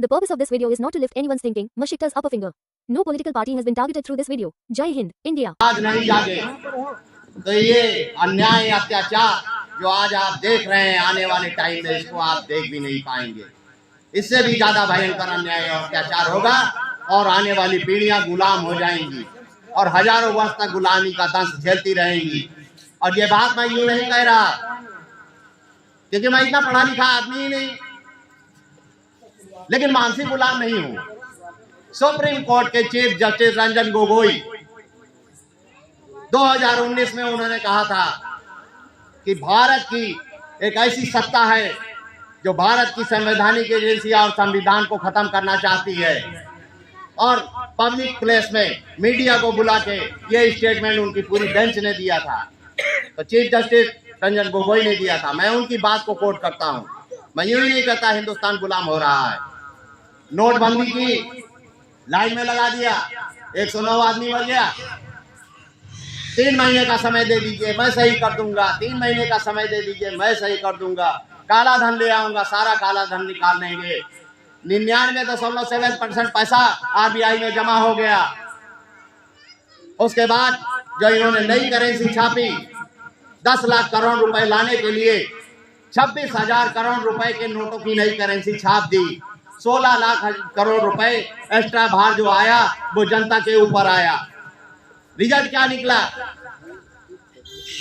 The purpose of this video is not to lift anyone's thinking, Mashikta's upper finger. No political party has been targeted through this video. Jai Hind, India. आज नहीं जागे तो ये अन्याय अत्याचार जो आज आप देख रहे हैं, आने वाले टाइम में इसको आप देख भी नहीं पाएंगे। इससे भी ज्यादा भयंकर अन्याय और अत्याचार होगा और आने वाली पीढ़ियां गुलाम हो जाएंगी और हजारों वर्ष तक गुलामी का दंश झेलती रहेंगी। और ये बात मैं यूं नहीं कह रहा क्योंकि मैं इतना पढ़ा लिखा आदमी ही नहीं, लेकिन मानसिक गुलाम नहीं हूं। सुप्रीम कोर्ट के चीफ जस्टिस रंजन गोगोई 2019 में उन्होंने कहा था कि भारत की एक ऐसी सत्ता है जो भारत की संवैधानिक एजेंसी और संविधान को खत्म करना चाहती है। और पब्लिक प्लेस में मीडिया को बुला के ये स्टेटमेंट उनकी पूरी बेंच ने दिया था, तो चीफ जस्टिस रंजन गोगोई ने दिया था। मैं उनकी बात को कोट करता हूं, मैं यूं ही नहीं कहता हिंदुस्तान गुलाम हो रहा है। नोटबंदी की लाइन में लगा दिया, 109 आदमी मर गया। 3 महीने का समय दे दीजिए, मैं सही कर दूंगा। 3 महीने का समय दे दीजिए, मैं सही कर दूंगा। काला धन ले आऊंगा, सारा काला धन निकाल लेंगे। 99.7% पैसा आरबीआई में जमा हो गया। उसके बाद जो इन्होंने नई करेंसी छापी, 10 लाख करोड़ रुपए लाने के लिए 26,000 करोड़ रुपए के नोटों की नई करेंसी छाप दी। 16 लाख करोड़ रुपए एक्स्ट्रा भार जो आया वो जनता के ऊपर आया। रिजल्ट क्या निकला?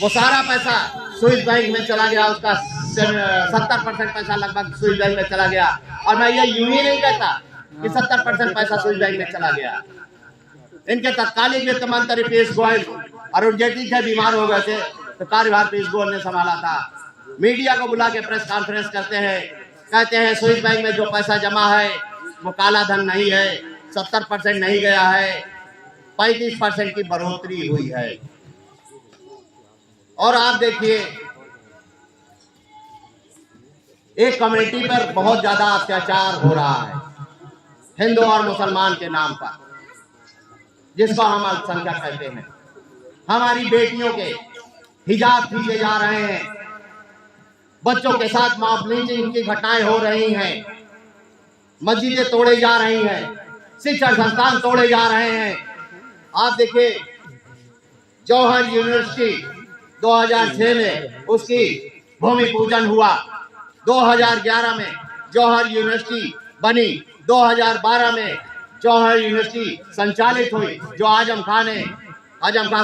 वो सारा पैसा स्विस बैंक में चला गया, उसका 70% पैसा लगभग स्विस बैंक में चला गया। और मैं ये यूं ही नहीं कहता कि 70% पैसा स्विस बैंक में चला गया। इनके तत्कालीन वित्त मंत्री पीयूष गोयल, अरुण जेटली थे, बीमार हो गए थे, तो कार्यभार पीयूष गोयल ने संभाला था। मीडिया को बुला के प्रेस कॉन्फ्रेंस करते हैं, कहते हैं स्विस बैंक में जो पैसा जमा है वो काला धन नहीं है, 70% नहीं गया है, 35% की बढ़ोतरी हुई है। और आप देखिए, एक कम्युनिटी पर बहुत ज्यादा अत्याचार हो रहा है, हिंदू और मुसलमान के नाम पर, जिसको हम अल्पसंख्यक कहते हैं। हमारी बेटियों के हिजाब खींचे जा रहे हैं, बच्चों के साथ मॉब लिंचिंग की घटनाएं हो रही हैं, मस्जिदें तोड़े जा रही हैं, शिक्षण संस्थान तोड़े जा रहे हैं। आप देखिए, जौहर यूनिवर्सिटी 2006 में उसकी भूमि पूजन हुआ, 2011 में जौहर यूनिवर्सिटी बनी, 2012 में जौहर यूनिवर्सिटी संचालित हुई, जो आजम खान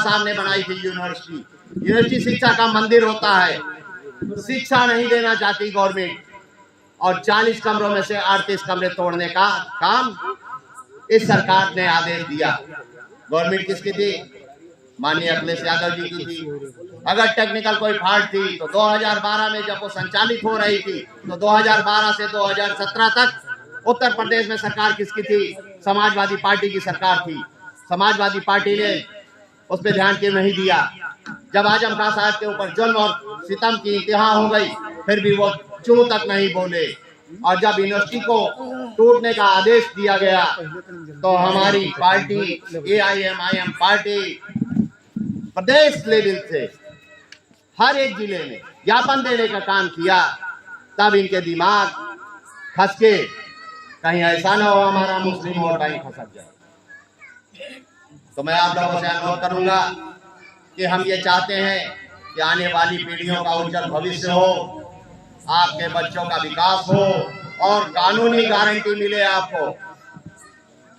साहब ने बनाई थी यूनिवर्सिटी। यूनिवर्सिटी शिक्षा का मंदिर होता है, शिक्षा नहीं देना चाहती गवर्नमेंट, और 40 कमरों में से 38 कमरे तोड़ने का काम इस सरकार ने आदेश दिया। गवर्नमेंट किसकी थी? माननीय अखिलेश यादव जी की थी। अगर टेक्निकल कोई फॉल्ट थी तो 2012 में जब वो संचालित हो रही थी, तो 2012 से 2017 तक उत्तर प्रदेश में सरकार किसकी थी? समाजवादी पार्टी की सरकार थी। समाजवादी पार्टी ने उस पर ध्यान क्यों नहीं दिया? जब आजम खान साहब के ऊपर जुल्म और सितम की इंतहा हो गई, फिर भी वो चूं तक नहीं बोले। और जब यूनिवर्सिटी को टूटने का आदेश दिया गया, तो हमारी पार्टी AIMIM पार्टी प्रदेश लेवल से हर एक जिले में ज्ञापन देने का काम किया। तब इनके दिमाग खस के कहीं ऐसा ना हो हमारा मुस्लिम वोट बैंक खसक जाए। तो मैं आप लोगों से अनुरोध करूंगा कि हम ये चाहते हैं कि आने वाली पीढ़ियों का उज्जवल भविष्य हो, आपके बच्चों का विकास हो और कानूनी गारंटी मिले आपको।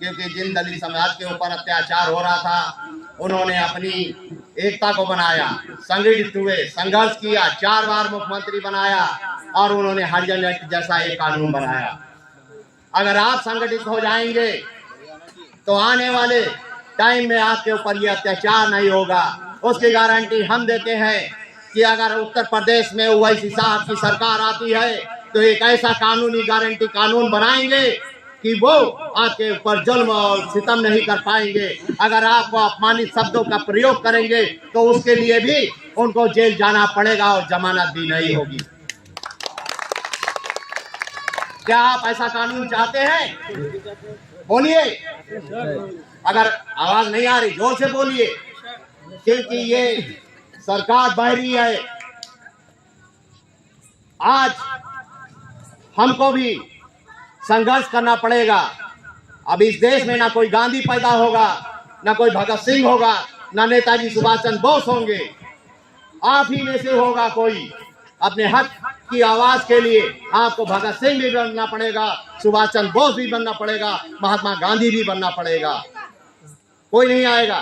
क्योंकि जिन दलित समाज के ऊपर अत्याचार हो रहा था, उन्होंने अपनी एकता को बनाया, संगठित हुए, संघर्ष किया, 4 बार मुख्यमंत्री बनाया और उन्होंने हरिजन एक्ट जैसा एक कानून बनाया। अगर आप संगठित हो जाएंगे तो आने वाले टाइम में आपके ऊपर ये अत्याचार नहीं होगा। उसकी गारंटी हम देते हैं कि अगर उत्तर प्रदेश में ओवैसी साहब की सरकार आती है तो एक ऐसा कानूनी गारंटी कानून बनाएंगे कि वो आपके ऊपर जुल्म और सितम नहीं कर पाएंगे। अगर आपको अपमानित शब्दों का प्रयोग करेंगे तो उसके लिए भी उनको जेल जाना पड़ेगा और जमानत भी नहीं होगी। क्या आप ऐसा कानून चाहते हैं? बोलिए। अगर आवाज नहीं आ रही, जोर से बोलिए, क्योंकि ये सरकार बहरी है। आज हमको भी संघर्ष करना पड़ेगा। अब इस देश में ना कोई गांधी पैदा होगा, ना कोई भगत सिंह होगा, ना नेताजी सुभाष चंद्र बोस होंगे। आप ही में से होगा कोई। अपने हक की आवाज के लिए आपको भगत सिंह भी बनना पड़ेगा, सुभाष चंद्र बोस भी बनना पड़ेगा, महात्मा गांधी भी बनना पड़ेगा। कोई नहीं आएगा।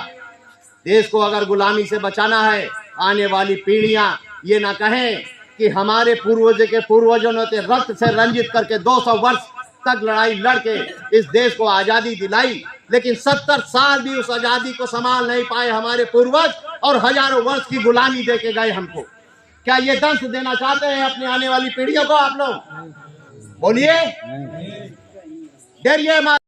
देश को अगर गुलामी से बचाना है, आने वाली पीढ़ियां ये ना कहें कि हमारे पूर्वजों ने रक्त से रंजित करके 200 वर्ष तक लड़ाई लड़के इस देश को आजादी दिलाई, लेकिन 70 साल भी उस आजादी को संभाल नहीं पाए हमारे पूर्वज, और हजारों वर्ष की गुलामी देके गए हमको। क्या ये दंश देना चाहते हैं अपने आने वाली पीढ़ियों को? आप लोग बोलिए। डरिए मत।